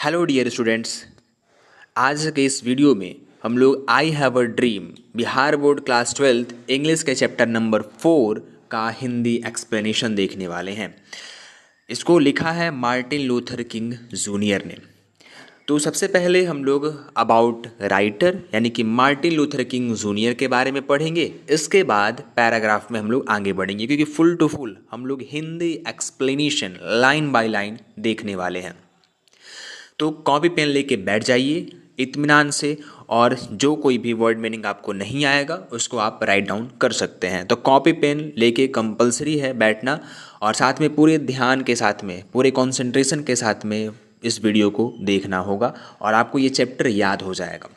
Hello dear students. आज के इस वीडियो में हम लोग I have a dream Bihar board class 12th English के चैप्टर नंबर 4 का हिंदी एक्सप्लेनेशन देखने वाले हैं। इसको लिखा है मार्टिन लूथर किंग जूनियर ने। तो सबसे पहले हम लोग अबाउट राइटर यानी कि मार्टिन लूथर किंग जूनियर के बारे में पढ़ेंगे। इसके बाद पैराग्राफ में हम लोग आगे बढ़ेंगे, क्योंकि फुल टू फुल हम लोग Hindi explanation line by line देखने वाले हैं। तो कॉपी पेन लेके बैठ जाइए इत्मीनान से, और जो कोई भी वर्ड मीनिंग आपको नहीं आएगा उसको आप राइट डाउन कर सकते हैं। तो कॉपी पेन लेके कंपलसरी है बैठना, और साथ में पूरे ध्यान के साथ में, पूरे कंसंट्रेशन के साथ में इस वीडियो को देखना होगा और आपको ये चैप्टर याद हो जाएगा।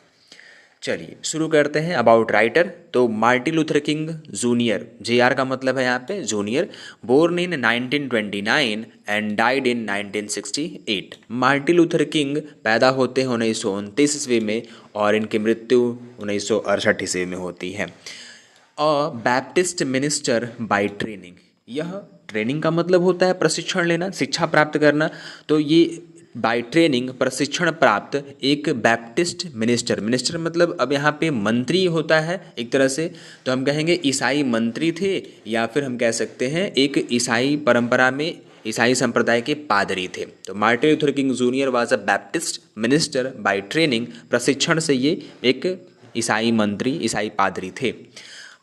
चलिए शुरू करते हैं। अबाउट राइटर, तो Martin Luther King junior, JR का मतलब है यहाँ पे junior, born in 1929 and died in 1968। Martin Luther King पैदा होते हैं 1929 ईस्वी में और इनकी मृत्यु 1968 ईस्वी में होती है। अ बैप्टिस्ट मिनिस्टर बाय ट्रेनिंग, यह ट्रेनिंग का मतलब होता है प्रशिक्षण लेना, शिक्षा प्राप्त करना। तो ये बाय ट्रेनिंग प्रशिक्षण प्राप्त एक बैप्टिस्ट मिनिस्टर, मिनिस्टर मतलब अब यहाँ पे मंत्री होता है एक तरह से, तो हम कहेंगे ईसाई मंत्री थे, या फिर हम कह सकते हैं एक ईसाई परंपरा में ईसाई संप्रदाय के पादरी थे। तो Martin Luther King junior was a Baptist minister by training, प्रशिक्षण से ये एक ईसाई मंत्री, ईसाई पादरी थे।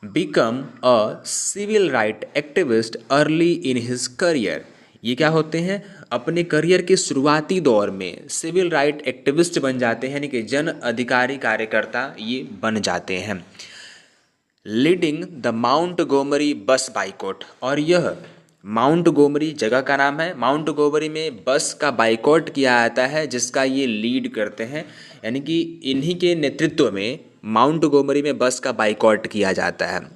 Become a civil right activist early in his career, ये क्या होते हैं, अपने करियर के शुरुआती दौर में सिविल राइट एक्टिविस्ट बन जाते हैं, यानी कि जन अधिकारी कार्यकर्ता ये बन जाते हैं। लीडिंग द माउंट गोमरी बस बाइकॉट, और यह माउंट गोमरी जगह का नाम है। माउंट गोमरी में बस का बाइकॉट किया जाता है जिसका ये लीड करते हैं, यानी कि इन्हीं के नेतृत्व में माउंट गोमरी में बस का बाइकॉट किया जाता है।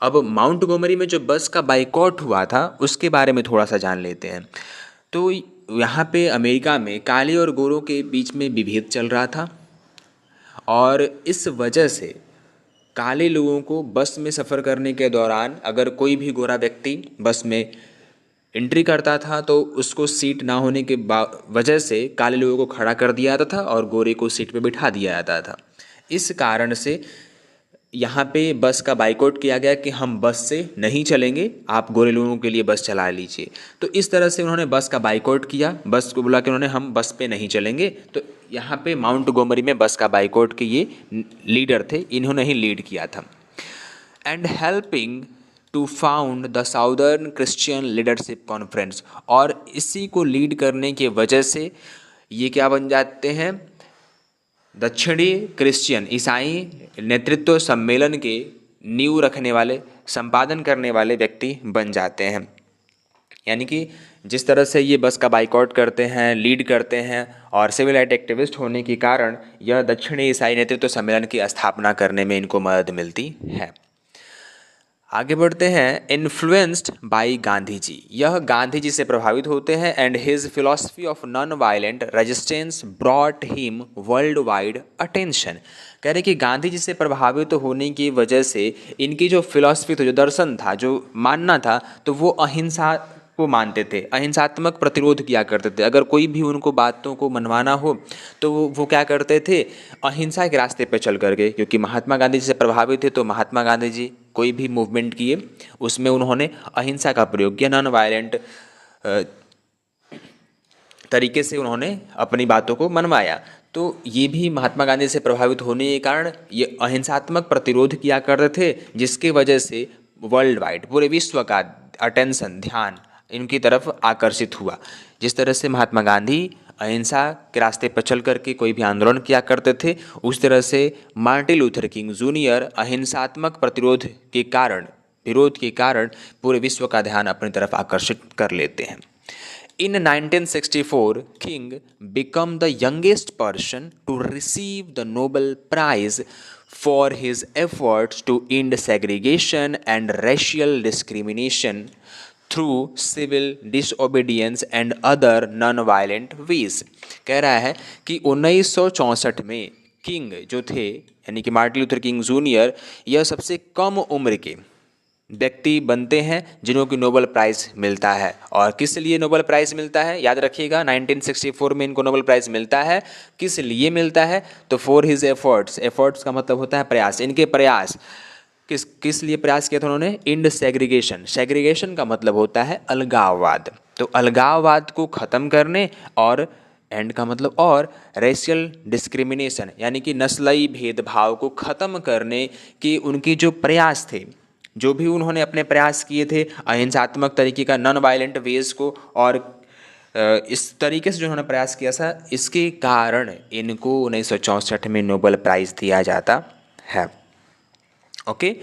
अब माउंट गोमरी में जो बस का बाइकॉट हुआ था उसके बारे में थोड़ा सा जान लेते हैं। तो यहाँ पे अमेरिका में काले और गोरों के बीच में विभेद चल रहा था, और इस वजह से काले लोगों को बस में सफ़र करने के दौरान अगर कोई भी गोरा व्यक्ति बस में एंट्री करता था तो उसको सीट ना होने के वजह से काले लोगों को खड़ा कर दिया जाता था और गोरे को सीट पे बिठा दिया जाता था। इस कारण से यहाँ पे बस का बाइकआउट किया गया कि हम बस से नहीं चलेंगे, आप गोरे लोगों के लिए बस चला लीजिए। तो इस तरह से उन्होंने बस का बाइकआउट किया, बस को बुला के उन्होंने हम बस पे नहीं चलेंगे। तो यहाँ पे माउंट गोमरी में बस का बाइकआउट के ये लीडर थे, इन्होंने ही लीड किया था। And helping to found the Southern Christian Leadership Conference, और इसी को लीड करने की वजह से ये क्या बन जाते हैं, दक्षिणी क्रिश्चियन ईसाई नेतृत्व सम्मेलन के नींव रखने वाले, संपादन करने वाले व्यक्ति बन जाते हैं। यानी कि जिस तरह से ये बस का बाइकआउट करते हैं, लीड करते हैं, और सिविल राइट एक्टिविस्ट होने के कारण यह दक्षिणी ईसाई नेतृत्व सम्मेलन की स्थापना करने में इनको मदद मिलती है। आगे बढ़ते हैं। इन्फ्लुएंस्ड बाय गांधी जी, यह गांधी जी से प्रभावित होते हैं। And his philosophy of non violent resistance brought him world wide attention, कह रहे कि गांधी जी से प्रभावित होने की वजह से इनकी जो फिलॉसफी थी, जो दर्शन था, जो मानना था, तो वो अहिंसा को मानते थे, अहिंसात्मक प्रतिरोध किया करते थे। अगर कोई भी उनको बातों को मनवाना हो तो वो क्या करते थे, अहिंसा के रास्ते पर चल करके, क्योंकि महात्मा गांधी जी से प्रभावित थे तो महात्मा गांधी जी कोई भी मूवमेंट किए उसमें उन्होंने अहिंसा का प्रयोग किया, नॉन वायलेंट तरीके से उन्होंने अपनी बातों को मनवाया। तो ये भी महात्मा गांधी से प्रभावित होने के कारण ये अहिंसात्मक प्रतिरोध किया करते थे, जिसके वजह से वर्ल्ड वाइड, पूरे विश्व का अटेंशन, ध्यान इनकी तरफ आकर्षित हुआ। जिस तरह से महात्मा गांधी अहिंसा के रास्ते पर चल करके कोई भी आंदोलन किया करते थे, उस तरह से मार्टिन लूथर किंग जूनियर अहिंसात्मक प्रतिरोध के कारण, विरोध के कारण पूरे विश्व का ध्यान अपनी तरफ आकर्षित कर लेते हैं। In 1964, King became the youngest person to receive the Nobel Prize for his efforts to end segregation and racial discrimination through civil disobedience and other non-violent ways। कह रहा है कि 1964 में किंग जो थे, यानी कि मार्टिन लूथर किंग जूनियर, यह सबसे कम उम्र के व्यक्ति बनते हैं जिन्हों को नोबेल प्राइज़ मिलता है। और किस लिए नोबेल प्राइज़ मिलता है, याद रखिएगा 1964 में इनको नोबेल प्राइज़ मिलता है। किस लिए मिलता है, तो फॉर हिज एफर्ट्स, एफर्ट्स का मतलब होता है प्रयास, इनके प्रयास, किस लिए प्रयास किया था उन्होंने, इंड सेग्रीगेशन, सेग्रीगेशन का मतलब होता है अलगाववाद, तो अलगाववाद को ख़त्म करने, और एंड का मतलब और, रेशियल डिस्क्रिमिनेशन यानी कि नस्लीय भेदभाव को ख़त्म करने के उनके जो प्रयास थे, जो भी उन्होंने अपने प्रयास किए थे अहिंसात्मक तरीके का, नॉन वायलेंट वेज को, और इस तरीके से जो उन्होंने प्रयास किया था, इसके कारण इनको 1964 में नोबेल प्राइज़ दिया जाता है। ओके,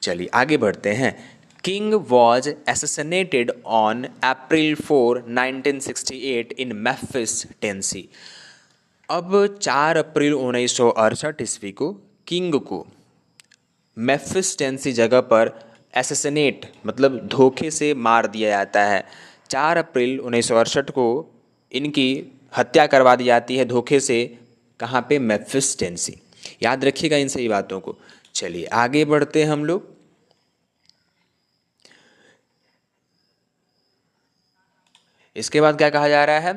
चलिए आगे बढ़ते हैं। King was assassinated on April 4, 1968 in Memphis, Tennessee. अब 4 अप्रैल 1968 ईस्वी को किंग को मेम्फिस, टेनेसी जगह पर एसेसिनेट मतलब धोखे से मार दिया जाता है। 4 अप्रैल 1968 को इनकी हत्या करवा दी जाती है धोखे से, कहाँ पे, मेम्फिस, टेनेसी। याद रखिएगा इन सही बातों को। चलिए आगे बढ़ते हैं हम लोग। इसके बाद क्या कहा जा रहा है,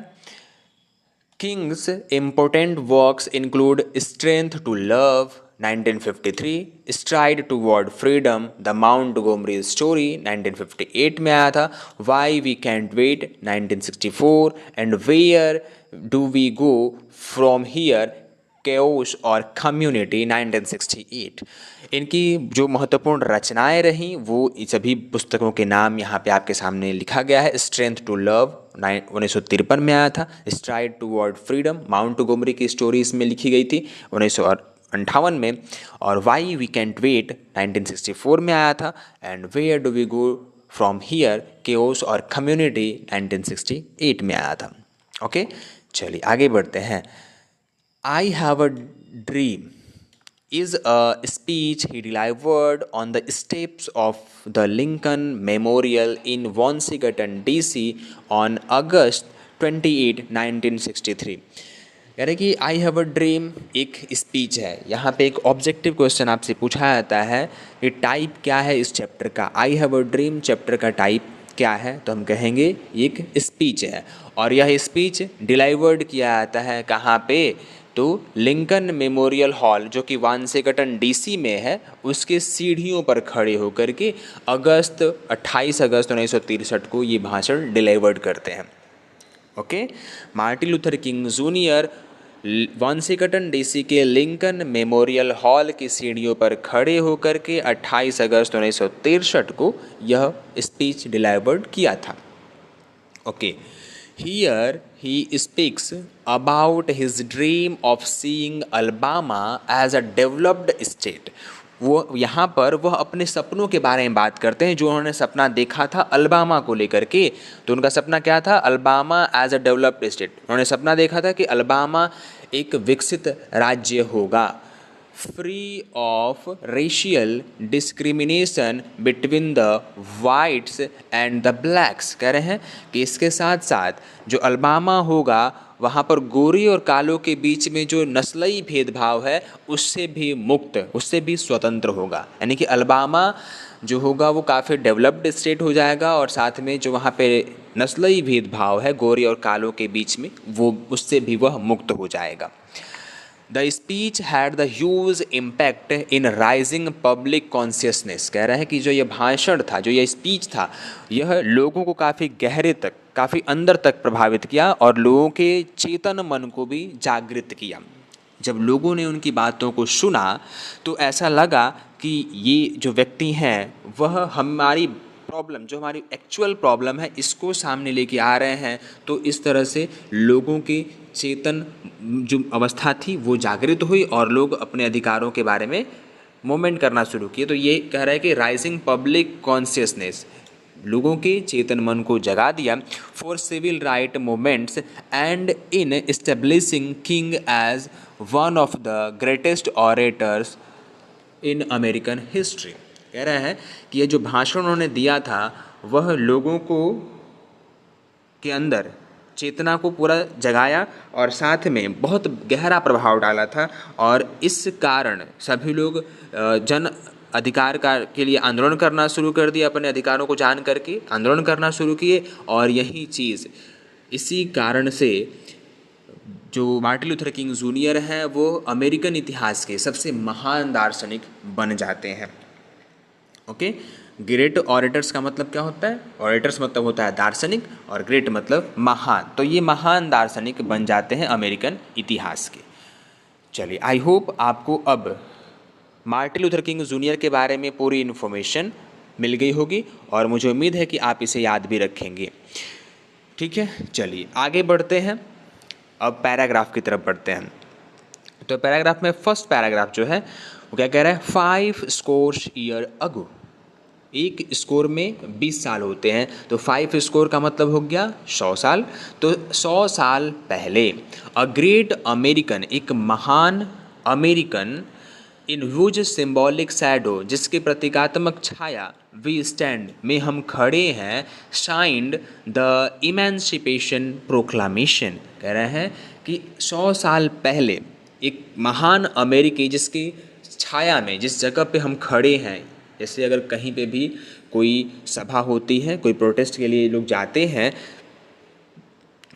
King's important works include strength to love 1953, stride toward freedom the Montgomery story 1958 में आया था, why we can't wait 1964 and where do we go from here, chaos और कम्युनिटी 1968। इनकी जो महत्वपूर्ण रचनाएं रहीं वो सभी पुस्तकों के नाम यहाँ पे आपके सामने लिखा गया है। स्ट्रेंथ टू लव 1953 में आया था, स्ट्राइड टूवर्ड फ्रीडम माउंटगोमरी की स्टोरी इसमें लिखी गई थी 1958 में, और वाई वी कैंट वेट 1964 में आया था, and where do we go from here, chaos और कम्युनिटी 1968 में आया था। ओके, चलिए आगे बढ़ते हैं। I have a dream is a speech he delivered on the steps of the Lincoln Memorial in Washington DC on August 28, 1963। कह रहे कि आई हैव अ ड्रीम एक स्पीच है। यहाँ पे एक ऑब्जेक्टिव क्वेश्चन आपसे पूछा जाता है कि टाइप क्या है इस चैप्टर का, I have a dream chapter का टाइप क्या है, तो हम कहेंगे एक स्पीच है। और यह स्पीच डिलीवर्ड किया जाता है कहाँ पे, तो लिंकन मेमोरियल हॉल जो कि वाशिंगटन डीसी में है, उसके सीढ़ियों पर खड़े होकर के 28 अगस्त 1963 को ये भाषण डिलीवर्ड करते हैं। Okay, Martin Luther King junior Washington DC के लिंकन मेमोरियल हॉल की सीढ़ियों पर खड़े होकर के 28 अगस्त 1963 को यह स्पीच डिलीवर्ड किया था। Okay, here he speaks about his dream of seeing Alabama as a developed state। वो यहाँ पर वह अपने सपनों के बारे में बात करते हैं जो उन्होंने सपना देखा था अलबामा को लेकर के। तो उनका सपना क्या था, Alabama as a developed state. उन्होंने सपना देखा था कि अलबामा एक विकसित राज्य होगा, free of racial discrimination between the whites and the blacks. कह रहे हैं कि इसके साथ साथ जो अलबामा होगा वहाँ पर गोरी और कालों के बीच में जो नस्लीय भेदभाव है उससे भी मुक्त, उससे भी स्वतंत्र होगा। यानी कि अलबामा जो होगा वो काफ़ी डेवलप्ड स्टेट हो जाएगा, और साथ में जो वहाँ पे नस्लीय भेदभाव है गोरी और कालों के बीच में, वो उससे भी वह मुक्त हो जाएगा। The speech had the huge impact in rising public consciousness. कह रहा है कि जो ये भाषण था, जो ये स्पीच था, यह लोगों को काफ़ी गहरे तक, काफ़ी अंदर तक प्रभावित किया और लोगों के चेतन मन को भी जागृत किया। जब लोगों ने उनकी बातों को सुना तो ऐसा लगा कि ये जो व्यक्ति हैं वह हमारी प्रॉब्लम, जो हमारी एक्चुअल प्रॉब्लम है, इसको सामने लेके आ रहे हैं। तो इस तरह से लोगों की चेतन जो अवस्था थी वो जागृत हुई और लोग अपने अधिकारों के बारे में मूवमेंट करना शुरू किए। तो ये कह रहा है कि राइजिंग पब्लिक कॉन्शियसनेस लोगों के चेतन मन को जगा दिया for civil right movements and in establishing King as one of the greatest orators in American history. कह रहा है कि ये जो भाषण उन्होंने दिया था वह लोगों को के अंदर चेतना को पूरा जगाया और साथ में बहुत गहरा प्रभाव डाला था, और इस कारण सभी लोग जन अधिकार का के लिए आंदोलन करना शुरू कर दिया, अपने अधिकारों को जान करके आंदोलन करना शुरू किए। और यही चीज़, इसी कारण से जो मार्टिन लूथर किंग जूनियर हैं वो अमेरिकन इतिहास के सबसे महान दार्शनिक बन जाते हैं। ओके, ग्रेट ऑरेटर्स का मतलब क्या होता है? ऑरेटर्स मतलब होता है दार्शनिक, और ग्रेट मतलब महान। तो ये महान दार्शनिक बन जाते हैं अमेरिकन इतिहास के। चलिए, आई होप आपको अब मार्टिन लूथर किंग जूनियर के बारे में पूरी इन्फॉर्मेशन मिल गई होगी, और मुझे उम्मीद है कि आप इसे याद भी रखेंगे। ठीक है, चलिए आगे बढ़ते हैं। अब पैराग्राफ की तरफ बढ़ते हैं। तो पैराग्राफ में फर्स्ट पैराग्राफ जो है वो क्या कह रहा है? 5 स्कोर्स ईयर अगो। एक स्कोर में 20 साल होते हैं, तो 5 स्कोर का मतलब हो गया 100 साल। तो 100 साल पहले अ ग्रेट अमेरिकन, एक महान American, in whose symbolic shadow, जिसके प्रतीकात्मक छाया, वी स्टैंड, में हम खड़े हैं, शाइंड द इमेंसिपेशन प्रोक्लामेशन। कह रहे हैं कि 100 साल पहले एक महान अमेरिकी जिसकी छाया में, जिस जगह पे हम खड़े हैं, जैसे अगर कहीं पे भी कोई सभा होती है, कोई प्रोटेस्ट के लिए लोग जाते हैं,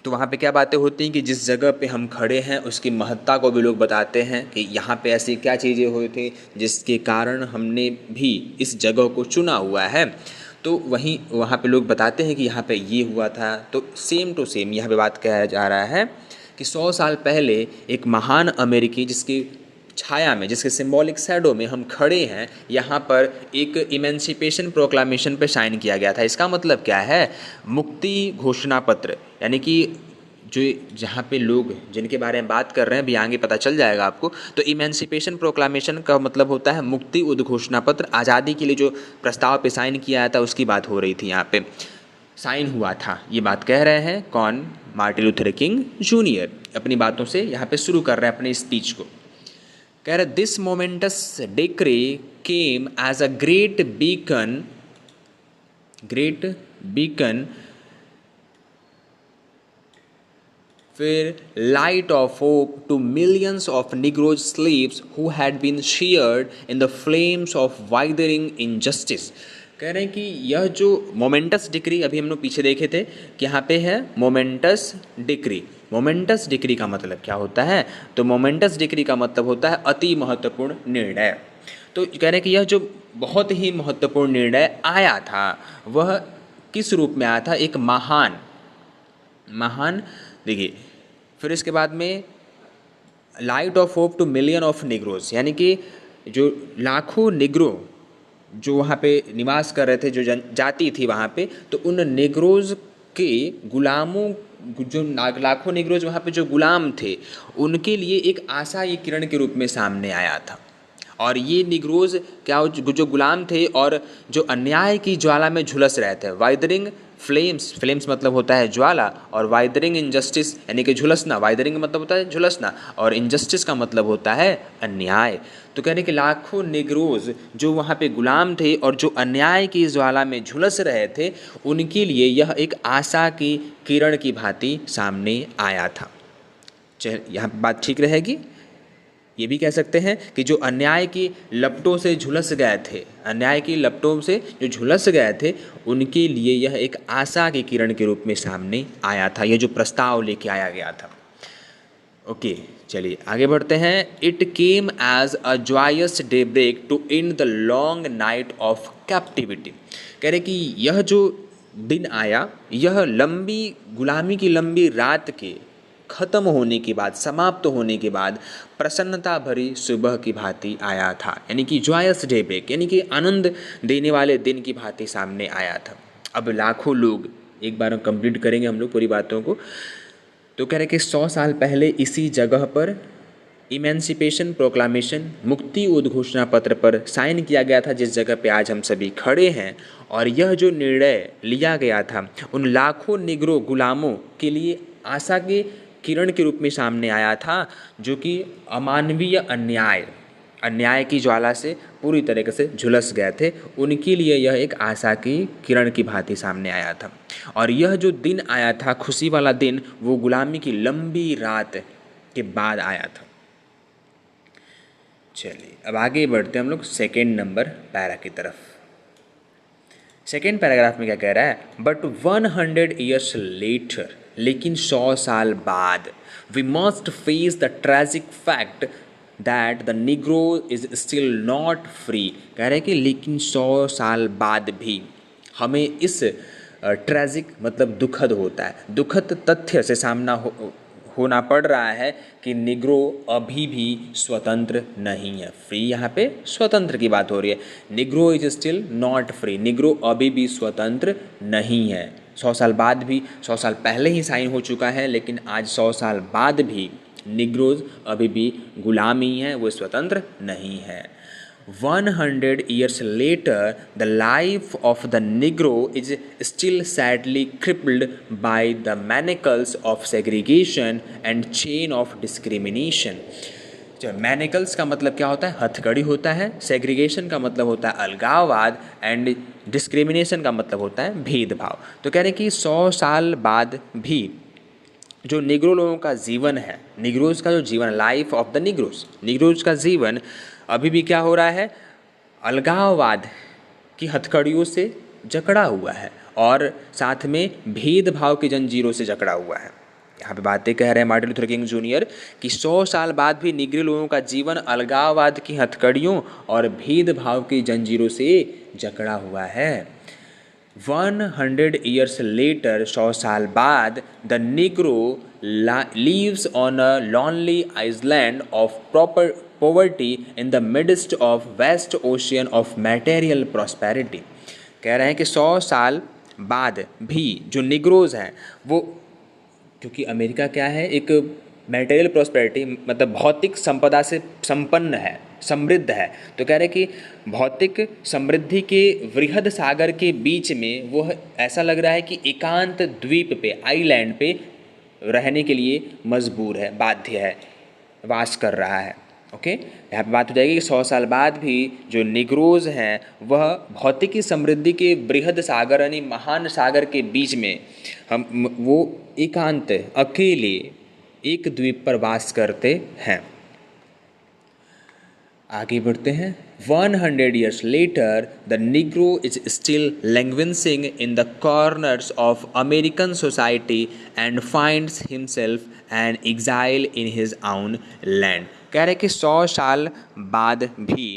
तो वहाँ पे क्या बातें होती हैं कि जिस जगह पे हम खड़े हैं उसकी महत्ता को भी लोग बताते हैं कि यहाँ पे ऐसी क्या चीज़ें हुई थी जिसके कारण हमने भी इस जगह को चुना हुआ है। तो वहीं वहाँ पे लोग बताते हैं कि यहाँ पे ये हुआ था। तो सेम टू सेम यहाँ पे बात कहा जा रहा है कि 100 साल पहले एक महान अमेरिकी जिसकी छाया में, जिसके सिंबॉलिक शैडो में हम खड़े हैं, यहाँ पर एक इमेंसिपेशन प्रोक्लामेशन पे साइन किया गया था। इसका मतलब क्या है? मुक्ति घोषणा पत्र, यानी कि जो जहाँ पे लोग जिनके बारे में बात कर रहे हैं भी आगे पता चल जाएगा आपको। तो इमेंसिपेशन प्रोक्लामेशन का मतलब होता है मुक्ति उद्घोषणा पत्र। आज़ादी के लिए जो प्रस्ताव पे साइन किया था उसकी बात हो रही थी, यहाँ पे साइन हुआ था, ये बात कह रहे हैं कौन? मार्टिन लूथर किंग जूनियर अपनी बातों से यहाँ पे शुरू कर रहे हैं अपने स्पीच को। कह रहे this momentous decree came as a great beacon फिर light of hope to millions of Negro slaves who had been seared in the flames of withering injustice. कह रहे हैं कि यह जो मोमेंटस डिक्री अभी हम लोग पीछे देखे थे कि यहाँ पे है मोमेंटस डिक्री। मोमेंटस डिक्री का मतलब क्या होता है? तो मोमेंटस डिक्री का मतलब होता है अति महत्वपूर्ण निर्णय। तो कह रहे हैं कि यह जो बहुत ही महत्वपूर्ण निर्णय आया था वह किस रूप में आया था? एक महान देखिए, फिर इसके बाद में light of hope two million of Negroes, यानी कि जो लाखों निग्रो जो वहाँ पे निवास कर रहे थे, जो जाति थी वहाँ पे, तो उन निग्रोज के गुलामों, जो लाखों निग्रोज वहाँ पे जो गुलाम थे, उनके लिए एक आशा, ये किरण के रूप में सामने आया था। और ये निग्रोज क्या, जो गुलाम थे और जो अन्याय की ज्वाला में झुलस रहे थे, वाइदरिंग फ्लेम्स मतलब होता है ज्वाला, और वाइदरिंग इनजस्टिस यानी कि झुलसना। वाइदरिंग मतलब होता है झुलसना, और इनजस्टिस का मतलब होता है अन्याय। तो कहने कि लाखों निग्रोज जो वहाँ पे गुलाम थे और जो अन्याय की ज्वाला में झुलस रहे थे, उनके लिए यह एक आशा की किरण की भांति सामने आया था। यहाँ बात ठीक रहेगी। ये भी कह सकते हैं कि जो अन्याय की लपटों से झुलस गए थे, अन्याय की लपटों से जो झुलस गए थे, उनके लिए यह एक आशा की किरण के रूप में सामने आया था, यह जो प्रस्ताव लेके आया गया था। ओके, चलिए आगे बढ़ते हैं। It came as a joyous daybreak to end the long night of captivity. कह रहे कि यह जो दिन आया, यह लंबी गुलामी की लंबी रात के खत्म होने के बाद, समाप्त होने के बाद प्रसन्नता भरी सुबह की भांति आया था, यानी कि जॉयस डे ब्रेक, यानी कि आनंद देने वाले दिन की भांति सामने आया था। अब लाखों लोग, एक बार कंप्लीट करेंगे हम लोग पूरी बातों को। तो कह रहे कि 100 साल पहले इसी जगह पर इमेंसिपेशन प्रोक्लामेशन, मुक्ति उद्घोषणा पत्र पर साइन किया गया था, जिस जगह पे आज हम सभी खड़े हैं। और यह जो निर्णय लिया गया था उन लाखों निग्रो गुलामों के लिए आशा के किरण के रूप में सामने आया था, जो कि अमानवीय अन्याय की ज्वाला से पूरी तरीके से झुलस गए थे, उनके लिए यह एक आशा की किरण की भांति सामने आया था। और यह जो दिन आया था, खुशी वाला दिन, वो गुलामी की लंबी रात के बाद आया था। चलिए अब आगे बढ़ते हैं हम लोग सेकेंड नंबर पैरा की तरफ। सेकेंड पैराग्राफ में क्या कह रहा है, बट 100 years लेटर, लेकिन 100 साल बाद, we must face the tragic fact that the Negro is still not free. कह रहे हैं कि लेकिन 100 साल बाद भी हमें इस ट्रेजिक मतलब दुखद होता है, दुखद तथ्य से सामना होना पड़ रहा है कि निग्रो अभी भी स्वतंत्र नहीं है। फ्री यहाँ पे स्वतंत्र की बात हो रही है, Negro is still not free, Negro अभी भी स्वतंत्र नहीं है। 100 साल बाद भी, 100 साल पहले ही साइन हो चुका है, लेकिन आज 100 साल बाद भी निग्रोज अभी भी गुलाम ही हैं, वो स्वतंत्र नहीं है। 100 years later, the life of the Negro is still sadly crippled by the manacles of segregation and chain of discrimination. मैनिकल्स का मतलब क्या होता है, हथकड़ी होता है, सेग्रीगेशन का मतलब होता है अलगाववाद, एंड डिस्क्रिमिनेशन का मतलब होता है भेदभाव। तो कह रहे हैं कि 100 साल बाद भी जो निग्रो लोगों का जीवन है, निग्रोज का जो जीवन, लाइफ ऑफ द निग्रोज का जीवन अभी भी क्या हो रहा है, अलगाववाद की हथकड़ियों से जकड़ा हुआ है और साथ में भेदभाव की जंजीरों से जकड़ा हुआ है। यहाँ पे बातें कह रहे हैं मार्टिन लूथर किंग जूनियर कि 100 साल बाद भी निग्रो लोगों का जीवन अलगाववाद की हथकड़ियों और भेदभाव की जंजीरों से जकड़ा हुआ है। 100 years later, 100 साल बाद, the Negro lives on a lonely island of poverty in the midst of vast ocean of material prosperity. कह रहे हैं कि 100 साल बाद भी जो निग्रोज हैं वो, क्योंकि अमेरिका क्या है, एक मैटेरियल प्रॉस्पेरिटी मतलब भौतिक संपदा से संपन्न है, समृद्ध है। तो कह रहे कि भौतिक समृद्धि के वृहद सागर के बीच में वो ऐसा लग रहा है कि एकांत द्वीप पे, आइलैंड पे रहने के लिए मजबूर है, बाध्य है, वास कर रहा है। ओके, यहाँ पे बात हो जाएगी कि 100 साल बाद भी जो निग्रोज हैं वह भौतिकी समृद्धि के बृहद सागर यानी महान सागर के बीच में वो एकांत अकेले एक द्वीप पर वास करते हैं। आगे बढ़ते हैं। 100 years later, the Negro is still languishing in the corners of American society and finds himself an exile in his own land. कह रहे कि 100 साल बाद भी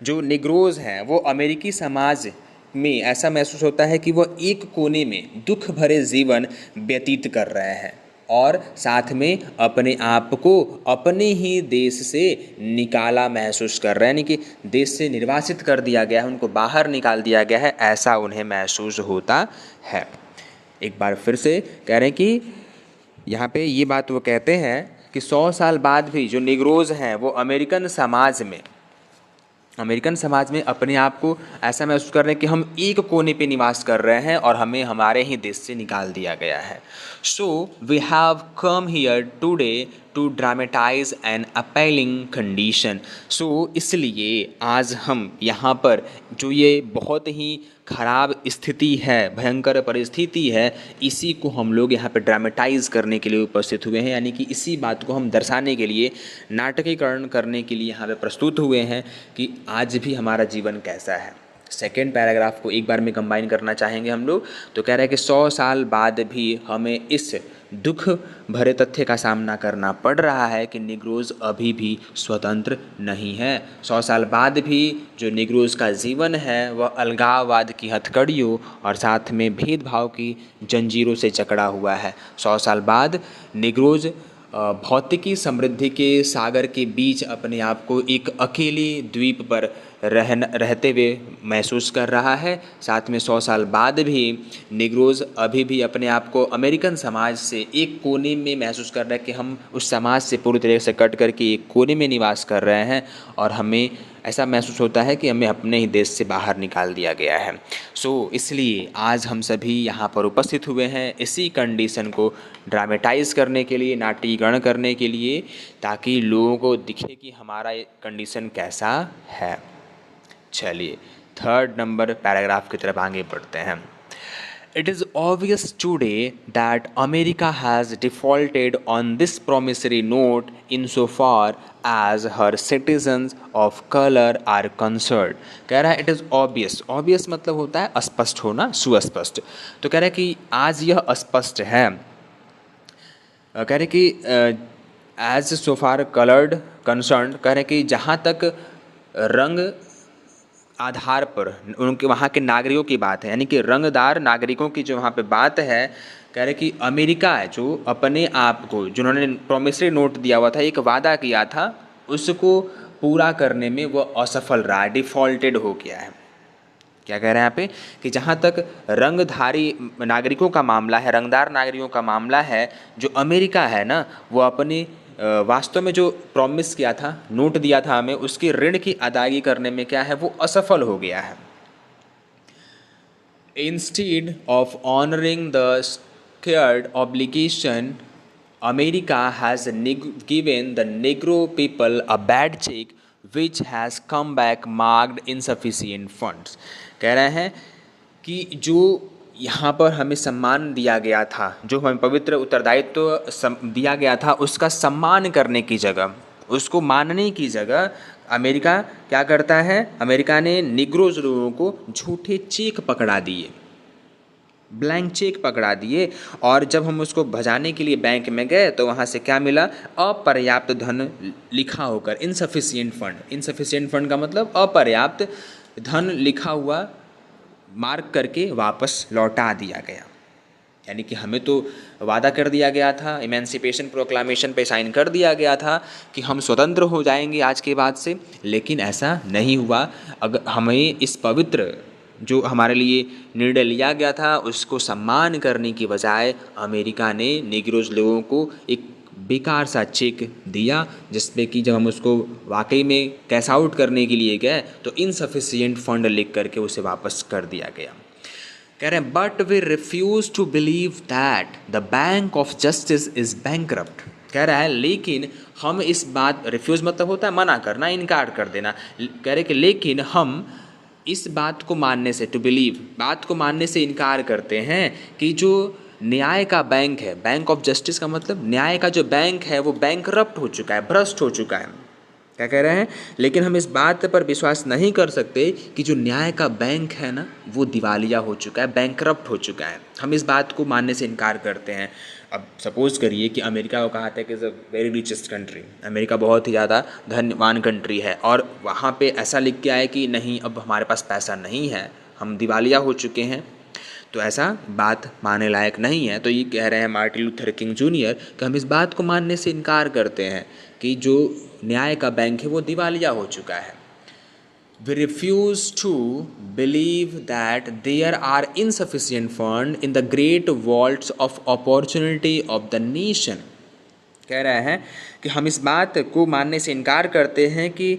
जो निग्रोज हैं वो अमेरिकी समाज में ऐसा महसूस होता है कि वह एक कोने में दुख भरे जीवन व्यतीत कर रहे हैं और साथ में अपने आप को अपने ही देश से निकाला महसूस कर रहे हैं, यानी कि देश से निर्वासित कर दिया गया है, उनको बाहर निकाल दिया गया है, ऐसा उन्हें महसूस होता है। एक बार फिर से कह रहे हैं कि यहाँ पे ये बात वो कहते हैं कि 100 साल बाद भी जो निग्रोज हैं वो अमेरिकन समाज में अपने आप को ऐसा महसूस कर रहे हैं कि हम एक कोने पे निवास कर रहे हैं और हमें हमारे ही देश से निकाल दिया गया है। So we have come here today to dramatise an appalling condition. So इसलिए आज हम यहाँ पर जो ये बहुत ही खराब स्थिति है, भयंकर परिस्थिति है, इसी को हम लोग यहाँ पे ड्रामेटाइज करने के लिए उपस्थित हुए हैं, यानी कि इसी बात को हम दर्शाने के लिए, नाटकीकरण करने के लिए यहाँ पे प्रस्तुत हुए हैं कि आज भी हमारा जीवन कैसा है। सेकेंड पैराग्राफ को एक बार में कंबाइन करना चाहेंगे हम लोग। तो कह रहा है कि 100 साल बाद भी हमें इस दुख भरे तथ्य का सामना करना पड़ रहा है कि निग्रोज अभी भी स्वतंत्र नहीं है। 100 साल बाद भी जो निग्रोज का जीवन है वह अलगाववाद की हथकड़ियों और साथ में भेदभाव की जंजीरों से जकड़ा हुआ है। 100 साल बाद निग्रोज भौतिकी समृद्धि के सागर के बीच अपने आप को एक अकेले द्वीप पर रहते हुए महसूस कर रहा है। साथ में 100 साल बाद भी निग्रोज अभी भी अपने आप को अमेरिकन समाज से एक कोने में महसूस कर रहा है कि हम उस समाज से पूरी तरह से कट करके एक कोने में निवास कर रहे हैं और हमें ऐसा महसूस होता है कि हमें अपने ही देश से बाहर निकाल दिया गया है। इसलिए आज हम सभी यहाँ पर उपस्थित हुए हैं इसी कंडीशन को ड्रामेटाइज करने के लिए, नाट्यीकरण करने के लिए, ताकि लोगों को दिखे कि हमारा कंडीशन कैसा है। चलिए थर्ड नंबर पैराग्राफ की तरफ आगे बढ़ते हैं। It is obvious today that America has defaulted on this promissory note insofar as her citizens of color are concerned. कह रहा है इट इज़ ऑब्वियस, ऑब्वियस मतलब होता है अस्पष्ट होना, सुस्पष्ट। तो कह रहा है कि आज यह अस्पष्ट है, कह रहे कि एज सो फार कलर्ड कंसर्न, कह रहे कि जहाँ तक रंग आधार पर उनके वहाँ के नागरिकों की बात है, यानी कि रंगदार नागरिकों की जो वहाँ पे बात है, कह रहे कि अमेरिका है जो अपने आप को, जिन्होंने प्रोमिसरी नोट दिया हुआ था, एक वादा किया था, उसको पूरा करने में वो असफल रहा है, डिफ़ॉल्टेड हो गया है। क्या कह रहे हैं यहाँ पे कि जहाँ तक रंगधारी नागरिकों का मामला है, रंगदार नागरिकों का मामला है, जो अमेरिका है ना, वो अपने वास्तव में जो प्रॉमिस किया था, नोट दिया था हमें, उसके ऋण की अदायगी करने में क्या है, वो असफल हो गया है। Instead of honouring the squared obligation, America has given the Negro people a bad cheque which has come back marked insufficient funds. कह रहे हैं कि जो यहाँ पर हमें सम्मान दिया गया था, जो हमें पवित्र उत्तरदायित्व दिया गया था, उसका सम्मान करने की जगह, उसको मानने की जगह अमेरिका क्या करता है, अमेरिका ने निग्रोज लोगों को झूठे चेक पकड़ा दिए, ब्लैंक चेक पकड़ा दिए, और जब हम उसको भजाने के लिए बैंक में गए तो वहाँ से क्या मिला, अपर्याप्त धन लिखा होकर, इनसफिशिएंट फंड। इनसफिशिएंट फंड का मतलब अपर्याप्त धन लिखा हुआ मार्क करके वापस लौटा दिया गया। यानी कि हमें तो वादा कर दिया गया था, इमेंसिपेशन प्रोक्लामेशन पे साइन कर दिया गया था कि हम स्वतंत्र हो जाएंगे आज के बाद से, लेकिन ऐसा नहीं हुआ। अगर हमें इस पवित्र जो हमारे लिए निर्णय लिया गया था उसको सम्मान करने की बजाय अमेरिका ने निग्रोज लोगों को एक बेकार सा चेक दिया, जिसपे कि जब हम उसको वाकई में कैश आउट करने के लिए गए तो इनसफिशिएंट फंड लिख करके उसे वापस कर दिया गया। कह रहे हैं but we refuse to believe that the bank of justice is bankrupt. कह रहा है लेकिन हम इस बात, रिफ्यूज़ मतलब होता है मना करना, इनकार कर देना। कह रहे कि लेकिन हम इस बात को मानने से, टू बिलीव, बात को मानने से इनकार करते हैं कि जो न्याय का बैंक है, बैंक ऑफ जस्टिस का मतलब न्याय का जो बैंक है वो बैंकरप्ट हो चुका है, भ्रष्ट हो चुका है। क्या कह रहे हैं, लेकिन हम इस बात पर विश्वास नहीं कर सकते कि जो न्याय का बैंक है ना वो दिवालिया हो चुका है, बैंकरप्ट हो चुका है। हम इस बात को मानने से इनकार करते हैं। अब सपोज़ करिए कि अमेरिका को कहा था कि is a very richest country, America बहुत ही ज़्यादा धनवान कंट्री है, और वहाँ पे ऐसा लिख के आए कि नहीं अब हमारे पास पैसा नहीं है, हम दिवालिया हो चुके हैं, तो ऐसा बात मानने लायक नहीं है। तो ये कह रहे हैं मार्टिन लूथर किंग जूनियर कि हम इस बात को मानने से इनकार करते हैं कि जो न्याय का बैंक है वो दिवालिया हो चुका है। We refuse to believe that there are insufficient funds in the great vaults of opportunity of the nation। कह रहा है कि हम इस बात को मानने से इनकार करते हैं कि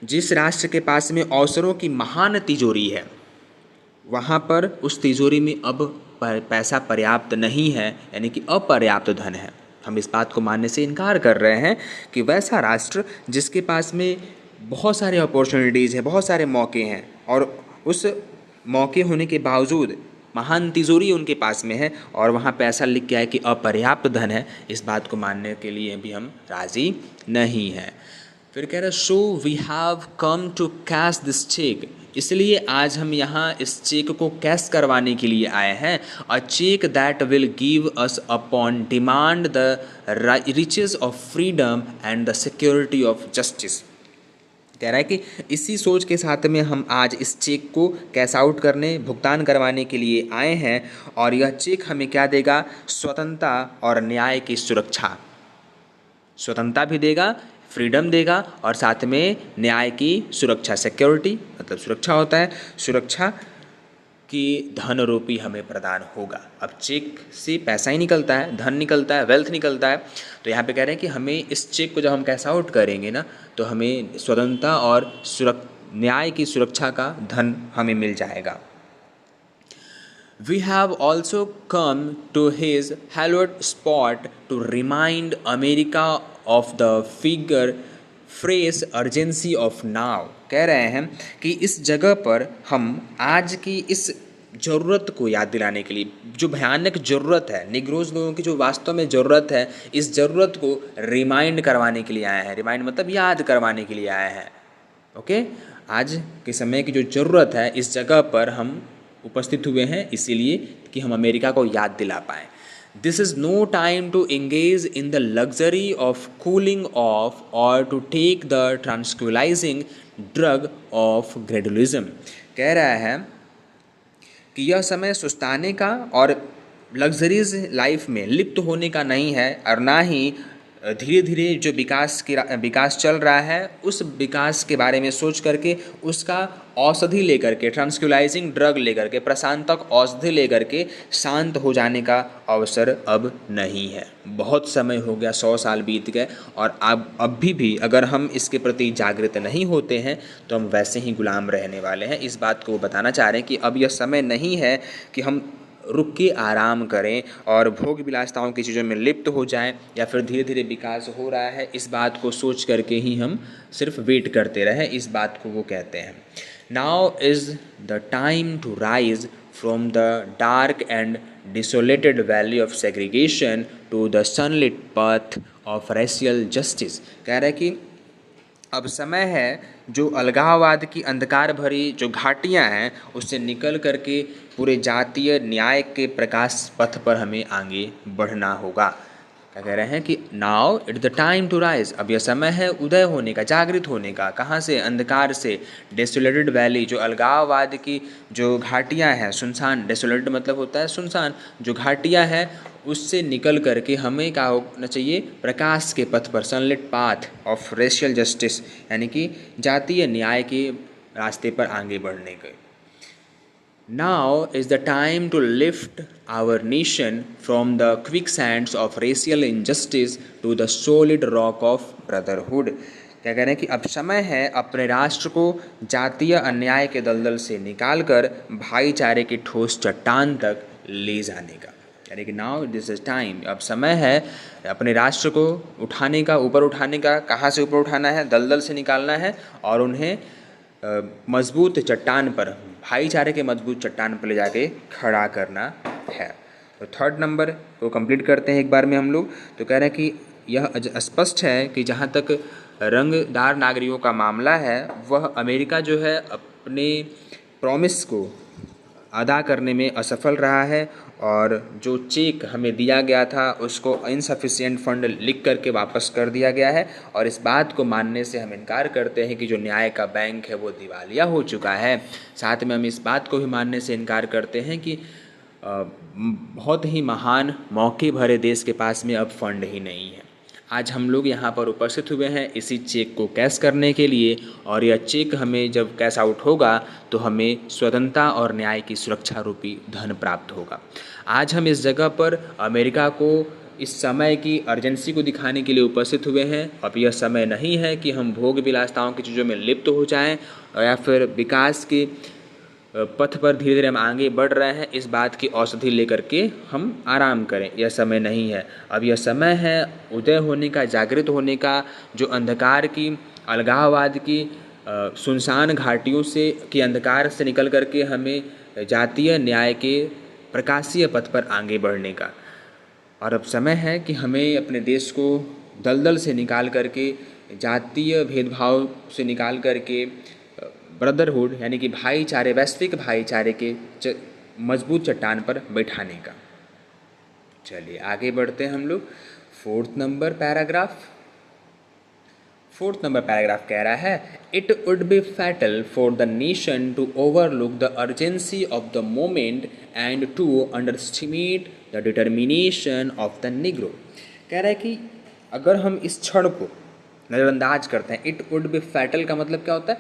जिस राष्ट्र के पास में अवसरों की महान तिजोरी है, वहाँ पर उस तिजोरी में अब पैसा पर्याप्त नहीं है, यानी कि अपर्याप्त धन है। हम इस बात को मानने से इनकार कर रहे हैं कि वैसा राष्ट्र जिसके पास में बहुत सारे अपॉर्चुनिटीज़ हैं, बहुत सारे मौके हैं, और उस मौके होने के बावजूद महान तिजोरी उनके पास में है और वहाँ पे ऐसा लिख के आए कि अपर्याप्त धन है, इस बात को मानने के लिए भी हम राज़ी नहीं हैं। फिर कह रहे so we have come to cash this cheque, इसलिए आज हम यहाँ इस चेक को कैश करवाने के लिए आए हैं। A cheque that will give us upon demand the riches of freedom and the security of justice. कह रहा है कि इसी सोच के साथ में हम आज इस चेक को कैश आउट करने, भुगतान करवाने के लिए आए हैं, और यह चेक हमें क्या देगा, स्वतंत्रता और न्याय की सुरक्षा। स्वतंत्रता भी देगा, फ्रीडम देगा, और साथ में न्याय की सुरक्षा, सिक्योरिटी मतलब सुरक्षा होता है, सुरक्षा की धन रूपी हमें प्रदान होगा। अब चेक से पैसा ही निकलता है, धन निकलता है, वेल्थ निकलता है। तो यहाँ पे कह रहे हैं कि हमें इस चेक को जब हम कैश आउट करेंगे ना, तो हमें स्वतंत्रता और न्याय की सुरक्षा का धन हमें मिल जाएगा। We have also come to his hallowed spot to remind America of the figure phrase urgency of now। कह रहे हैं कि इस जगह पर हम आज की इस ज़रूरत को याद दिलाने के लिए, जो भयानक ज़रूरत है, निग्रोज लोगों की जो वास्तव में ज़रूरत है, इस ज़रूरत को रिमाइंड करवाने के लिए आए हैं। रिमाइंड मतलब याद करवाने के लिए आए हैं। ओके, आज के समय की जो ज़रूरत है इस जगह पर हम उपस्थित हुए हैं, इसीलिए कि हम अमेरिका को याद दिला पाएँ। This is no time to engage in the luxury of cooling off or to take the tranquilizing drug of gradualism। कह रहा है कि यह समय सुस्ताने का और लग्जरीज लाइफ में लिप्त होने का नहीं है, और ना ही धीरे धीरे जो विकास चल रहा है उस विकास के बारे में सोच करके उसका औषधि लेकर के, ट्रांसक्यूलाइजिंग ड्रग लेकर के, प्रशांतक औषधि लेकर के शांत हो जाने का अवसर अब नहीं है। बहुत समय हो गया, 100 साल बीत गए, और अब भी अगर हम इसके प्रति जागृत नहीं होते हैं तो हम वैसे ही गुलाम रहने वाले हैं। इस बात को वो बताना चाह रहे हैं कि अब यह समय नहीं है कि हम रुक के आराम करें और भोग विलासिताओं की चीज़ों में लिप्त हो जाएं, या फिर धीरे धीरे विकास हो रहा है इस बात को सोच करके ही हम सिर्फ वेट करते रहें, इस बात को वो कहते हैं। Now is the time to rise from the dark and desolated valley of segregation to the sunlit path of racial justice. कह रहे हैं कि अब समय है जो अलगाववाद की अंधकार भरी जो घाटियां हैं उससे निकल करके पूरे जातीय न्याय के प्रकाश पथ पर हमें आगे बढ़ना होगा। क्या कह रहे हैं कि now it's the time to rise, अब यह समय है उदय होने का, जागृत होने का। कहाँ से? अंधकार से। डेसोलेटेड वैली, जो अलगाववाद की जो घाटियाँ हैं, सुनसान, डेसोलेटेड मतलब होता है सुनसान, जो घाटियाँ हैं उससे निकल करके हमें क्या होना चाहिए? प्रकाश के पथ पर, sunlit path of racial justice, यानी कि जातीय न्याय के रास्ते पर आगे बढ़ने के। Now is the time to lift our nation from the quicksands of racial injustice to the solid rock of brotherhood। क्या कह रहे हैं कि अब समय है अपने राष्ट्र को जातीय अन्याय के दलदल से निकालकर भाईचारे की ठोस चट्टान तक ले जाने का। यानी कि नाउ दिस इज टाइम, अब समय है अपने राष्ट्र को उठाने का, ऊपर उठाने का। कहाँ से ऊपर उठाना है? दलदल से निकालना है और उन्हें मजबूत चट्टान पर, भाईचारे के मजबूत चट्टान पर ले जाके खड़ा करना है। तो थर्ड नंबर को कंप्लीट करते हैं एक बार में हम लोग। तो कह रहे हैं कि यह स्पष्ट है कि जहाँ तक रंगदार नागरिकों का मामला है, वह अमेरिका जो है अपने प्रॉमिस को अदा करने में असफल रहा है, और जो चेक हमें दिया गया था उसको इनसफिशिएंट फंड लिख करके वापस कर दिया गया है, और इस बात को मानने से हम इनकार करते हैं कि जो न्याय का बैंक है वो दिवालिया हो चुका है। साथ में हम इस बात को भी मानने से इनकार करते हैं कि बहुत ही महान मौके भरे देश के पास में अब फंड ही नहीं है। आज हम लोग यहाँ पर उपस्थित हुए हैं इसी चेक को कैश करने के लिए, और यह चेक हमें जब कैश आउट होगा तो हमें स्वतंत्रता और न्याय की सुरक्षा रूपी धन प्राप्त होगा। आज हम इस जगह पर अमेरिका को इस समय की अर्जेंसी को दिखाने के लिए उपस्थित हुए हैं। अब यह समय नहीं है कि हम भोग विलासिताओं की चीज़ों में लिप्त हो जाएं या फिर विकास के पथ पर धीरे धीरे हम आगे बढ़ रहे हैं इस बात की औषधि लेकर के हम आराम करें। यह समय नहीं है। अब यह समय है उदय होने का, जागृत होने का, जो अंधकार की, अलगाववाद की सुनसान घाटियों से की अंधकार से निकल करके हमें जातीय न्याय के प्रकाशीय पथ पर आगे बढ़ने का। और अब समय है कि हमें अपने देश को दलदल से निकाल करके, जातीय भेदभाव से निकाल करके ब्रदरहुड यानी कि भाईचारे, वैश्विक भाईचारे के मजबूत चट्टान पर बैठाने का। चलिए आगे बढ़ते हैं हम लोग। फोर्थ नंबर पैराग्राफ कह रहा है, it would be fatal for the nation to overlook the urgency of the moment and to underestimate the determination of the Negro. कह रहा है कि अगर हम इस क्षण को नज़रअंदाज करते हैं, इट वुड बी फैटल का मतलब क्या होता है?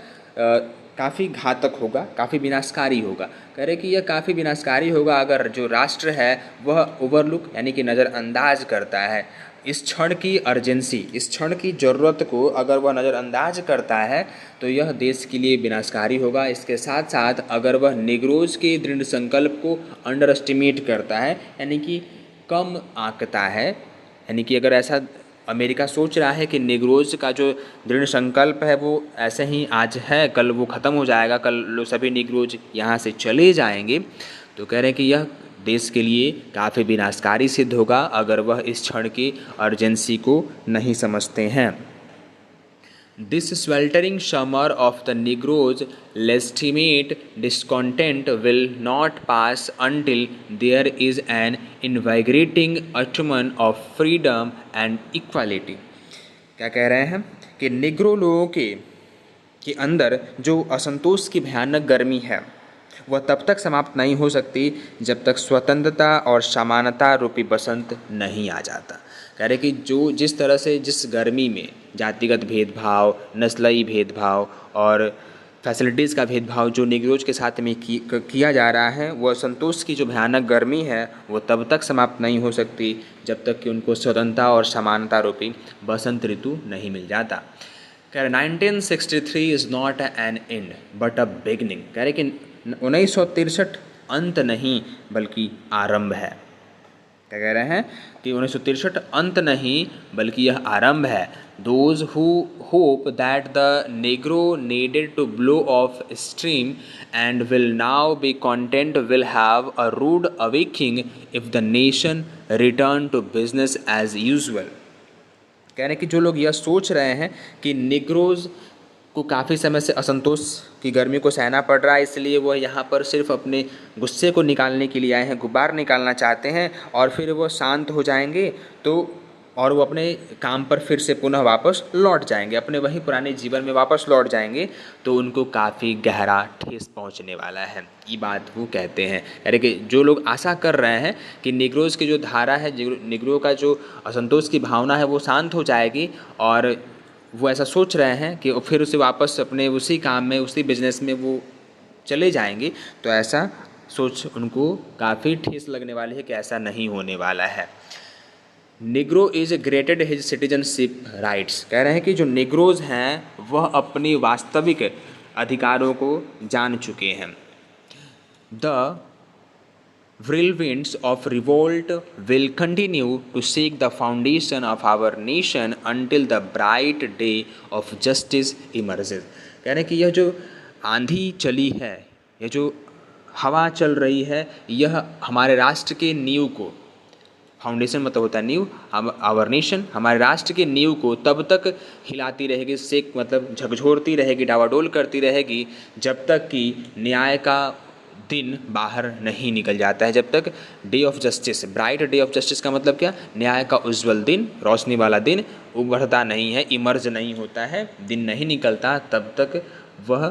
काफ़ी घातक होगा, काफ़ी विनाशकारी होगा। कह रहे कि यह काफ़ी विनाशकारी होगा अगर जो राष्ट्र है वह ओवरलुक यानी कि नज़रअंदाज करता है इस क्षण की अर्जेंसी, इस क्षण की ज़रूरत को अगर वह नज़रअंदाज करता है तो यह देश के लिए विनाशकारी होगा। इसके साथ साथ अगर वह निग्रोज के दृढ़ संकल्प को अंडर एस्टिमेट करता है यानी कि कम आंकता है, यानी कि अगर ऐसा अमेरिका सोच रहा है कि निग्रोज का जो दृढ़ संकल्प है वो ऐसे ही आज है, कल वो ख़त्म हो जाएगा, कल सभी निग्रोज यहाँ से चले जाएंगे, तो कह रहे हैं कि यह देश के लिए काफ़ी विनाशकारी सिद्ध होगा अगर वह इस क्षण की अर्जेंसी को नहीं समझते हैं। This sweltering summer of the Negroes' legitimate discontent will not pass until there is an invigorating atmosphere of freedom and equality। क्या कह रहे हैं कि निग्रो लोगों के अंदर जो असंतोष की भयानक गर्मी है वह तब तक समाप्त नहीं हो सकती जब तक स्वतंत्रता और समानता रूपी बसंत नहीं आ जाता। कह रहे कि जो जिस तरह से जिस गर्मी में जातिगत भेदभाव, नस्लीय भेदभाव और फैसिलिटीज़ का भेदभाव जो निग्रोज के साथ में किया जा रहा है, वह संतोष की जो भयानक गर्मी है वो तब तक समाप्त नहीं हो सकती जब तक कि उनको स्वतंत्रता और समानता रूपी बसंत ऋतु नहीं मिल जाता। कह रहे 1963 is not an and but a beginning. कह रहे कि 1963 अंत नहीं बल्कि आरंभ है। क्या कह रहे हैं कि 1963 अंत नहीं बल्कि यह आरंभ है। Those who hope that the Negro needed to blow off steam and will now be content will have a rude awakening if the nation return to business as usual। कह रहे हैं कि जो लोग यह सोच रहे हैं कि निग्रोज को काफ़ी समय से असंतोष की गर्मी को सहना पड़ रहा है, इसलिए वह यहाँ पर सिर्फ अपने गुस्से को निकालने के लिए आए हैं, गुब्बार निकालना चाहते हैं और फिर वो शांत हो जाएंगे तो और वो अपने काम पर फिर से पुनः वापस लौट जाएंगे, अपने वही पुराने जीवन में वापस लौट जाएंगे, तो उनको काफ़ी गहरा ठेस पहुँचने वाला है। ये बात वो कहते हैं। यानी कि जो लोग आशा कर रहे हैं कि निग्रोज की जो धारा है, निग्रो का जो असंतोष की भावना है वो शांत हो जाएगी और वो ऐसा सोच रहे हैं कि फिर उसे वापस अपने उसी काम में, उसी बिजनेस में वो चले जाएंगे, तो ऐसा सोच उनको काफ़ी ठेस लगने वाली है कि ऐसा नहीं होने वाला है। Negro is granted his citizenship rights. कह रहे हैं कि जो निग्रोज हैं वह अपनी वास्तविक अधिकारों को जान चुके हैं। The whirlwinds of revolt will continue to shake the foundation of our nation until the bright day of justice emerges। कह रहे हैं कि यह जो आंधी चली है, यह जो हवा चल रही है, यह हमारे राष्ट्र के नींव को, फाउंडेशन मतलब होता है नींव, आवर नेशन, हमारे राष्ट्र के नींव को तब तक हिलाती रहेगी, शेक मतलब झकझोरती रहेगी, डावाडोल करती रहेगी जब तक कि न्याय का दिन बाहर नहीं निकल जाता है, जब तक day of justice, bright day of justice का मतलब क्या, न्याय का उज्ज्वल दिन, रोशनी वाला दिन उभरता नहीं है, इमर्ज नहीं होता है, दिन नहीं निकलता, तब तक वह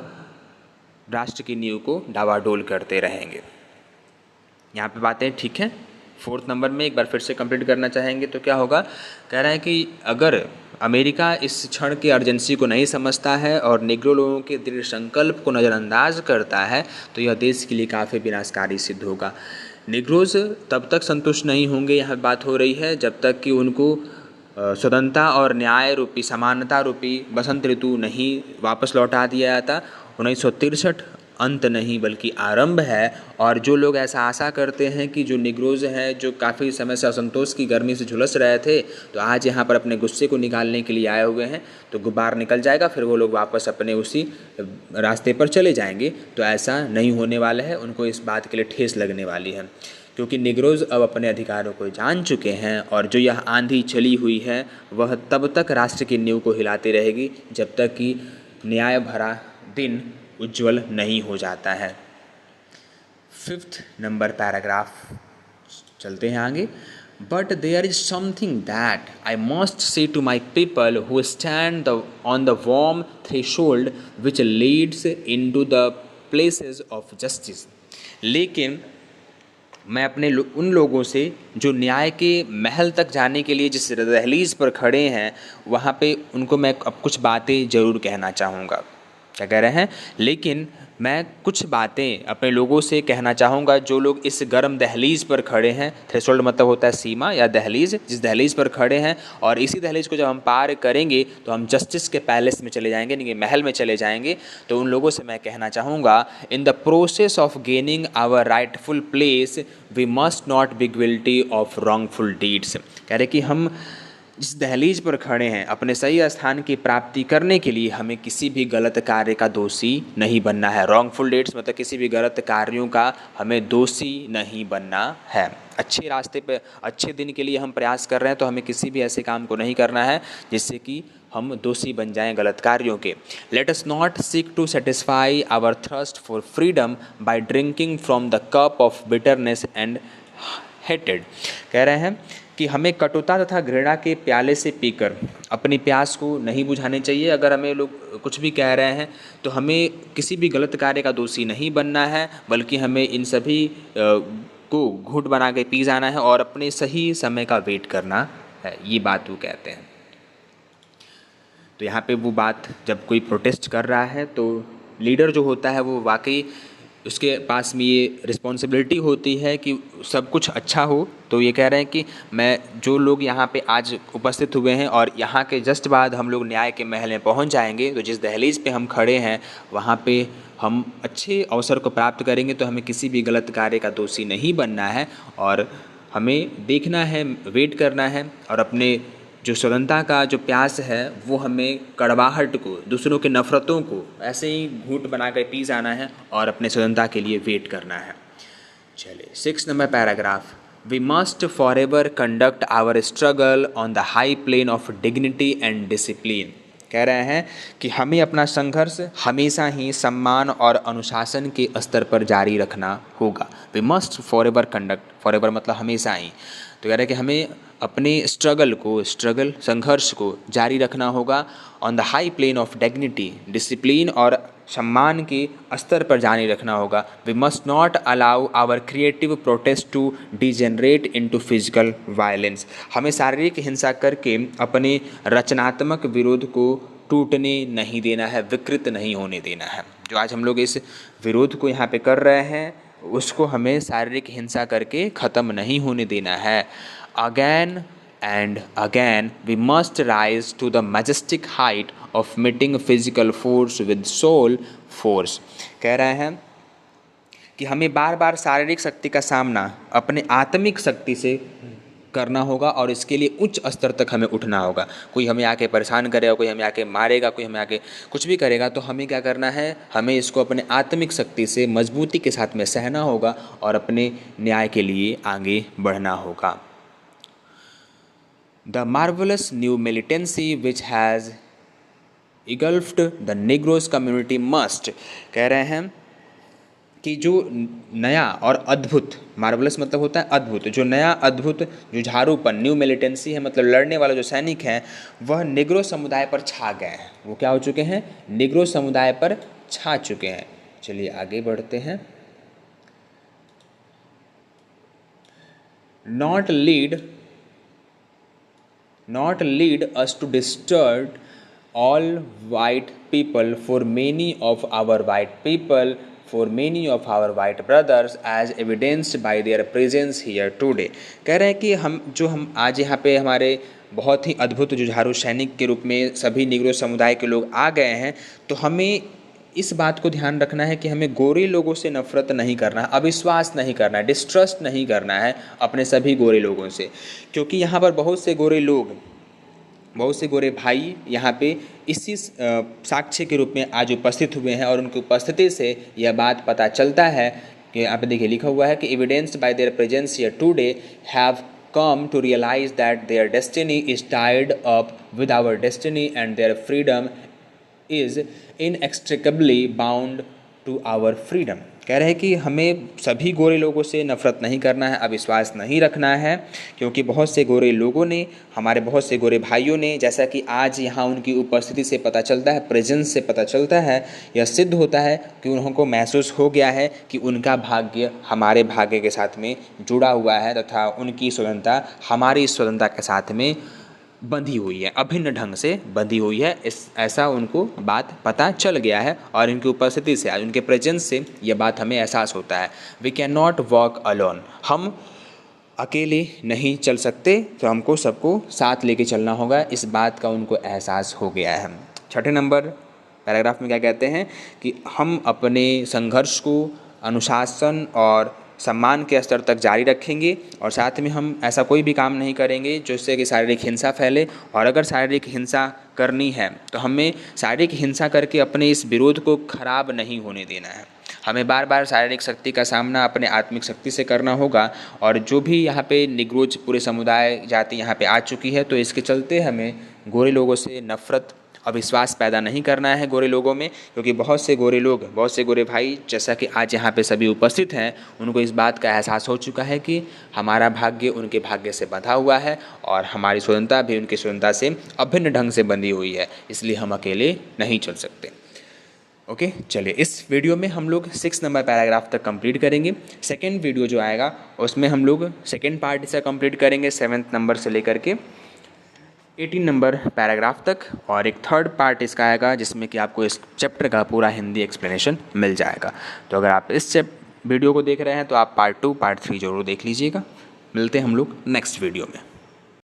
राष्ट्र की नींव को डावाडोल करते रहेंगे। यहाँ पे बातें ठीक हैं। 4th नंबर में एक बार फिर से कंप्लीट करना चाहेंगे तो क्या होगा, कह रहे हैं कि अगर अमेरिका इस क्षण की अर्जेंसी को नहीं समझता है और निग्रो लोगों के दृढ़ संकल्प को नज़रअंदाज करता है तो यह देश के लिए काफ़ी विनाशकारी सिद्ध होगा। निग्रोज तब तक संतुष्ट नहीं होंगे, यहाँ बात हो रही है, जब तक कि उनको स्वतंत्रता और न्याय रूपी, समानता रूपी बसंत ऋतु नहीं वापस लौटा दिया जाता। 1963 अंत नहीं बल्कि आरंभ है। और जो लोग ऐसा आशा करते हैं कि जो निग्रोज हैं, जो काफ़ी समय से असंतोष की गर्मी से झुलस रहे थे, तो आज यहाँ पर अपने गुस्से को निकालने के लिए आए हुए हैं, तो गुब्बार निकल जाएगा, फिर वो लोग वापस अपने उसी रास्ते पर चले जाएंगे, तो ऐसा नहीं होने वाला है। उनको इस बात के लिए ठेस लगने वाली है, क्योंकि निग्रोज अब अपने अधिकारों को जान चुके हैं और जो यह आंधी चली हुई है वह तब तक राष्ट्र की नींव को हिलाती रहेगी जब तक कि न्याय भरा दिन उज्ज्वल नहीं हो जाता है। 5th नंबर पैराग्राफ चलते हैं आगे। But there is something that I must say to my people who stand on the warm threshold which leads into the places of justice. लेकिन मैं अपने उन लोगों से जो न्याय के महल तक जाने के लिए जिस दहलीज पर खड़े हैं, वहाँ पे उनको मैं अब कुछ बातें ज़रूर कहना चाहूँगा। क्या कह रहे हैं, लेकिन मैं कुछ बातें अपने लोगों से कहना चाहूँगा जो लोग इस गर्म दहलीज पर खड़े हैं। थ्रेशोल्ड मतलब होता है सीमा या दहलीज, जिस दहलीज पर खड़े हैं, और इसी दहलीज को जब हम पार करेंगे तो हम जस्टिस के पैलेस में चले जाएंगे, यानी कि महल में चले जाएंगे। तो उन लोगों से मैं कहना चाहूँगा, in the process of gaining our rightful place we must not be guilty of wrongful deeds. कह रहे कि हम जिस दहलीज पर खड़े हैं अपने सही स्थान की प्राप्ति करने के लिए हमें किसी भी गलत कार्य का दोषी नहीं बनना है। रॉन्गफुल डेट्स मतलब किसी भी गलत कार्यों का हमें दोषी नहीं बनना है। अच्छे रास्ते पे अच्छे दिन के लिए हम प्रयास कर रहे हैं तो हमें किसी भी ऐसे काम को नहीं करना है जिससे कि हम दोषी बन जाएं गलत कार्यों के। Let us not seek to satisfy our thirst for freedom by drinking from the cup of bitterness and हेटेड। कह रहे हैं कि हमें कटुता तथा घृणा के प्याले से पीकर अपनी प्यास को नहीं बुझाने चाहिए। अगर हमें लोग कुछ भी कह रहे हैं तो हमें किसी भी गलत कार्य का दोषी नहीं बनना है, बल्कि हमें इन सभी को घूंट बना के पी जाना है और अपने सही समय का वेट करना है। ये बात वो कहते हैं। तो यहाँ पे वो बात, जब कोई प्रोटेस्ट कर रहा है तो लीडर जो होता है वो वाकई उसके पास में ये रिस्पॉन्सिबिलिटी होती है कि सब कुछ अच्छा हो। तो ये कह रहे हैं कि मैं जो लोग यहाँ पे आज उपस्थित हुए हैं और यहाँ के जस्ट बाद हम लोग न्याय के महल में पहुँच जाएंगे, तो जिस दहलीज पे हम खड़े हैं वहाँ पे हम अच्छे अवसर को प्राप्त करेंगे। तो हमें किसी भी गलत कार्य का दोषी नहीं बनना है और हमें देखना है, वेट करना है और अपने जो स्वतंत्रता का जो प्यास है वो हमें कड़वाहट को, दूसरों के नफ़रतों को ऐसे ही घूंट बना कर पी जाना है और अपने स्वतंत्रता के लिए वेट करना है। चलिए 6 number paragraph. We must forever conduct our struggle on the high plane of dignity and discipline. कह रहे हैं कि हमें अपना संघर्ष हमेशा ही सम्मान और अनुशासन के स्तर पर जारी रखना होगा। We must forever conduct, forever मतलब हमेशा ही। तो कह रहे हैं कि हमें अपने संघर्ष को जारी रखना होगा on the high plane of dignity, discipline और सम्मान के स्तर पर जारी रखना होगा। We must not allow our creative protest to degenerate into physical violence. हमें शारीरिक हिंसा करके अपने रचनात्मक विरोध को टूटने नहीं देना है, विकृत नहीं होने देना है। जो आज हम लोग इस विरोध को यहाँ पे कर रहे हैं उसको हमें शारीरिक हिंसा करके ख़त्म नहीं होने देना है। Again and again we must rise to the majestic height of meeting physical force with soul force. कह रहे हैं कि हमें बार बार शारीरिक शक्ति का सामना अपने आत्मिक शक्ति से करना होगा और इसके लिए उच्च स्तर तक हमें उठना होगा। कोई हमें आके परेशान करेगा, कोई हमें आके मारेगा, कोई हमें आके कुछ भी करेगा, तो हमें क्या करना है, हमें इसको अपने आत्मिक शक्ति से मजबूती के साथ में सहना होगा और अपने न्याय के लिए आगे बढ़ना होगा। The marvellous new militancy which has engulfed the negroes community must. कह रहे हैं कि जो नया और अद्भुत, मार्वलस मतलब होता है अद्भुत, जो नया अद्भुत जुझारूपन, न्यू मिलिटेंसी है मतलब लड़ने वाले जो सैनिक हैं वह निग्रो समुदाय पर छा गए हैं। वो क्या हो चुके हैं, निग्रो समुदाय पर छा चुके हैं। चलिए आगे बढ़ते हैं। not lead us to disturb all white people, for many of our white brothers as evidenced by their presence here today। कह रहे हैं कि हम आज यहाँ पे हमारे बहुत ही अद्भुत जुझारू सैनिक के रूप में सभी निग्रो समुदाय के लोग आ गए हैं, तो हमें इस बात को ध्यान रखना है कि हमें गोरे लोगों से नफ़रत नहीं करना है, अविश्वास नहीं करना है, डिस्ट्रस्ट नहीं करना है अपने सभी गोरे लोगों से, क्योंकि यहाँ पर बहुत से गोरे भाई यहाँ पे इसी साक्ष्य के रूप में आज उपस्थित हुए हैं और उनकी उपस्थिति से यह बात पता चलता है कि यहाँ पे देखिए लिखा हुआ है कि evidenced bye there presence here today have come to realize that their destiny is tied up with our destiny and their freedom is inextricably bound to our freedom। कह रहे हैं कि हमें सभी गोरे लोगों से नफ़रत नहीं करना है, अविश्वास नहीं रखना है, क्योंकि बहुत से गोरे लोगों ने, हमारे बहुत से गोरे भाइयों ने, जैसा कि आज यहाँ उनकी उपस्थिति से पता चलता है, प्रेजेंस से पता चलता है, यह सिद्ध होता है कि उनको महसूस हो गया है कि उनका भाग्य हमारे भाग्य के साथ में जुड़ा हुआ है तथा उनकी स्वतंत्रता हमारी स्वतंत्रता के साथ में बंधी हुई है, अभिन्न ढंग से बंधी हुई है। ऐसा उनको बात पता चल गया है और इनकी उपस्थिति से, आज उनके प्रेजेंस से यह बात हमें एहसास होता है। We cannot walk alone, हम अकेले नहीं चल सकते, तो हमको सबको साथ लेके चलना होगा, इस बात का उनको एहसास हो गया है। 6 नंबर पैराग्राफ में क्या कहते हैं कि हम अपने संघर्ष को अनुशासन और सम्मान के स्तर तक जारी रखेंगे और साथ में हम ऐसा कोई भी काम नहीं करेंगे जिससे कि शारीरिक हिंसा फैले। और अगर शारीरिक हिंसा करनी है तो हमें शारीरिक हिंसा करके अपने इस विरोध को खराब नहीं होने देना है। हमें बार बार शारीरिक शक्ति का सामना अपने आत्मिक शक्ति से करना होगा। और जो भी यहाँ पे निग्रोज पूरे समुदाय जाति यहाँ पे आ चुकी है, तो इसके चलते हमें गोरे लोगों से नफ़रत, अविश्वास पैदा नहीं करना है गोरे लोगों में, क्योंकि बहुत से गोरे लोग, बहुत से गोरे भाई, जैसा कि आज यहाँ पे सभी उपस्थित हैं, उनको इस बात का एहसास हो चुका है कि हमारा भाग्य उनके भाग्य से बंधा हुआ है और हमारी स्वतंत्रता भी उनकी स्वतंत्रता से अभिन्न ढंग से बंधी हुई है, इसलिए हम अकेले नहीं चल सकते। ओके, चलिए इस वीडियो में हम लोग 6 नंबर पैराग्राफ तक कंप्लीट करेंगे। सेकेंड वीडियो जो आएगा उसमें हम लोग सेकेंड पार्ट से कंप्लीट करेंगे 7 नंबर से लेकर के 18 नंबर पैराग्राफ तक, और एक थर्ड पार्ट इसका आएगा जिसमें कि आपको इस चैप्टर का पूरा हिंदी एक्सप्लेनेशन मिल जाएगा। तो अगर आप इस वीडियो को देख रहे हैं तो आप पार्ट 2 पार्ट 3 जरूर देख लीजिएगा। मिलते हैं हम लोग नेक्स्ट वीडियो में।